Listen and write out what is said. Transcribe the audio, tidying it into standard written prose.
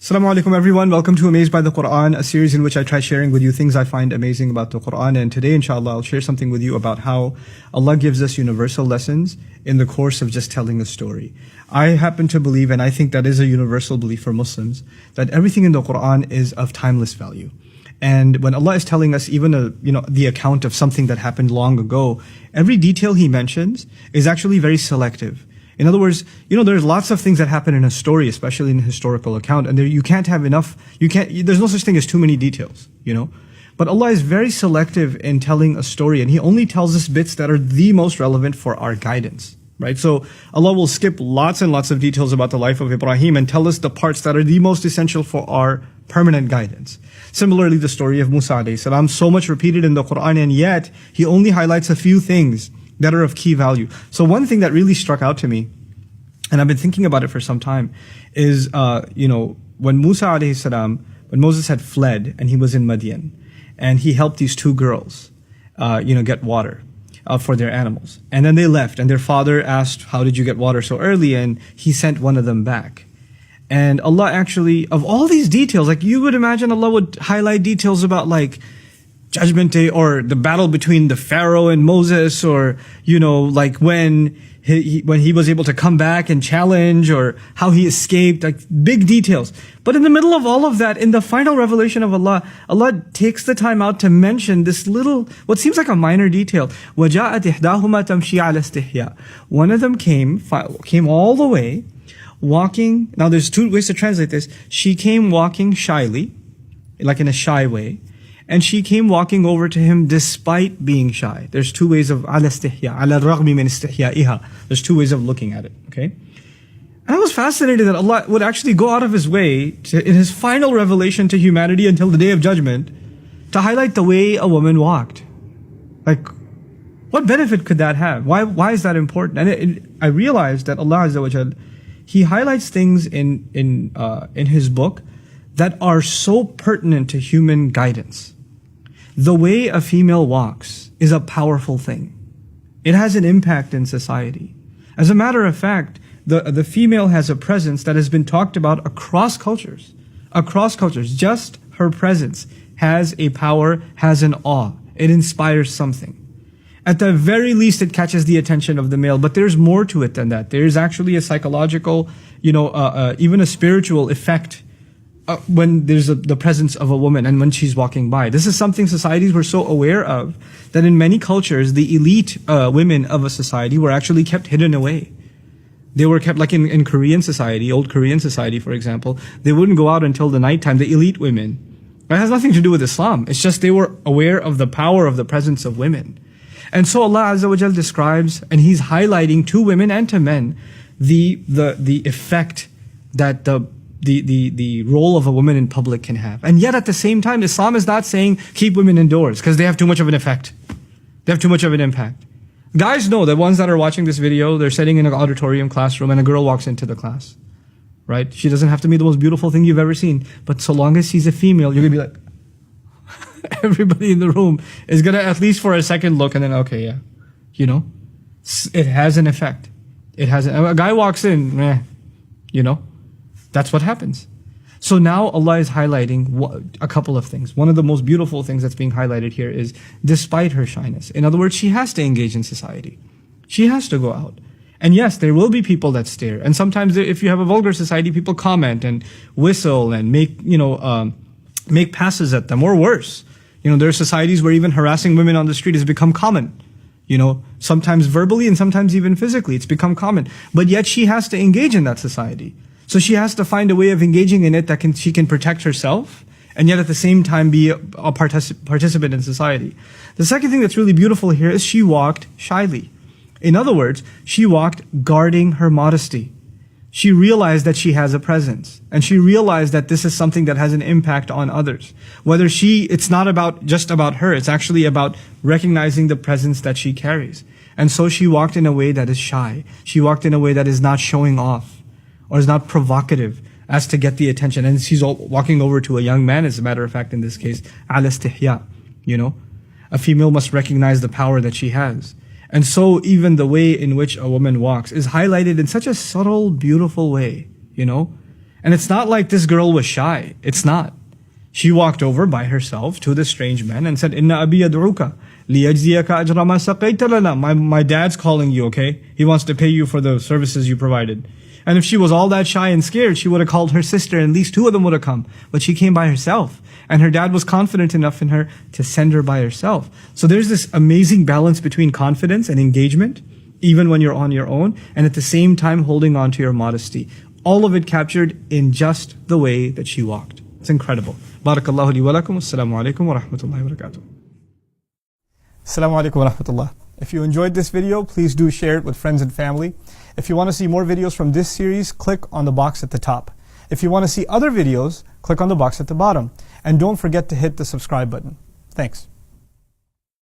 Assalamu alaikum everyone, welcome to Amazed by the Quran, a series in which I try sharing with you things I find amazing about the Quran. And today inshallah I'll share something with you about how Allah gives us universal lessons in the course of just telling a story. I happen to believe, and I think that is a universal belief for Muslims, that everything in the Quran is of timeless value. And when Allah is telling us even the account of something that happened long ago, every detail He mentions is actually very selective. In other words, there's lots of things that happen in a story, especially in a historical account, and you can't have enough, there's no such thing as too many details, But Allah is very selective in telling a story, and He only tells us bits that are the most relevant for our guidance, right? So Allah will skip lots and lots of details about the life of Ibrahim and tell us the parts that are the most essential for our permanent guidance. Similarly, the story of Musa alayhi salam, so much repeated in the Quran, and yet He only highlights a few things that are of key value. So one thing that really struck out to me, and I've been thinking about it for some time, is when Musa alayhi salam, when Moses had fled and he was in Madian, and he helped these two girls, get water for their animals, and then they left, and their father asked, "How did you get water so early?" And he sent one of them back. And Allah actually, of all these details, like you would imagine, Allah would highlight details about like Judgment Day, or the battle between the Pharaoh and Moses, or like when he was able to come back and challenge, or how he escaped, like big details. But in the middle of all of that, in the final revelation of Allah, Allah takes the time out to mention this little, what seems like a minor detail. وَجَاءَتْ إِحْدَاهُمَا تَمْشِي عَلَى اسْتِحْيَاءٍ. One of them came all the way, walking. Now there's two ways to translate this. She came walking shyly, like in a shy way. And she came walking over to him despite being shy. There's two ways of ala istihya, ala raghmi min istihya'iha. There's two ways of looking at it, okay? And I was fascinated that Allah would actually go out of His way in His final revelation to humanity until the Day of Judgment to highlight the way a woman walked. Like, what benefit could that have? Why is that important? And I realized that Allah Azza wa Jal, He highlights things in His book that are so pertinent to human guidance. The way a female walks is a powerful thing. It has an impact in society. As a matter of fact, the female has a presence that has been talked about across cultures. Across cultures. Just her presence has a power, has an awe. It inspires something. At the very least, it catches the attention of the male, but there's more to it than that. There's actually a psychological, even a spiritual effect when there's the presence of a woman and when she's walking by. This is something societies were so aware of that in many cultures, the elite women of a society were actually kept hidden away. They were kept, like in Korean society, old Korean society, for example, they wouldn't go out until the nighttime, the elite women. That has nothing to do with Islam. It's just they were aware of the power of the presence of women. And so Allah Azza wa Jal describes, and He's highlighting to women and to men, the effect that the role of a woman in public can have. And yet at the same time, Islam is not saying keep women indoors because they have too much of an effect. They have too much of an impact. Guys know, the ones that are watching this video, they're sitting in an auditorium classroom and a girl walks into the class, right? She doesn't have to be the most beautiful thing you've ever seen, but so long as she's a female, you're going to be like, everybody in the room is going to, at least for a second, look and then, okay, yeah. It has an effect. A guy walks in, that's what happens. So now Allah is highlighting a couple of things. One of the most beautiful things that's being highlighted here is despite her shyness. In other words, she has to engage in society. She has to go out. And yes, there will be people that stare. And sometimes if you have a vulgar society, people comment and whistle and make passes at them, or worse. There are societies where even harassing women on the street has become common. Sometimes verbally and sometimes even physically, it's become common. But yet she has to engage in that society. So she has to find a way of engaging in it that she can protect herself, and yet at the same time be a participant in society. The second thing that's really beautiful here is she walked shyly. In other words, she walked guarding her modesty. She realized that she has a presence, and she realized that this is something that has an impact on others. It's not just about her, it's actually about recognizing the presence that she carries. And so she walked in a way that is shy. She walked in a way that is not showing off, or is not provocative as to get the attention. And she's walking over to a young man, as a matter of fact, in this case, ala istihya, A female must recognize the power that she has. And so even the way in which a woman walks is highlighted in such a subtle, beautiful way, And it's not like this girl was shy. It's not. She walked over by herself to the strange man and said, Inna abi yad'uka liyajziyaka ajra ma saqayta lana. My dad's calling you, okay? He wants to pay you for the services you provided. And if she was all that shy and scared, she would have called her sister and at least two of them would have come. But she came by herself. And her dad was confident enough in her to send her by herself. So there's this amazing balance between confidence and engagement, even when you're on your own, and at the same time holding on to your modesty. All of it captured in just the way that she walked. It's incredible. Barakallahu li wa lakum. Assalamu alaikum wa rahmatullahi wa barakatuh. Assalamu alaikum wa rahmatullah. If you enjoyed this video, please do share it with friends and family. If you want to see more videos from this series, click on the box at the top. If you want to see other videos, click on the box at the bottom. And don't forget to hit the subscribe button. Thanks.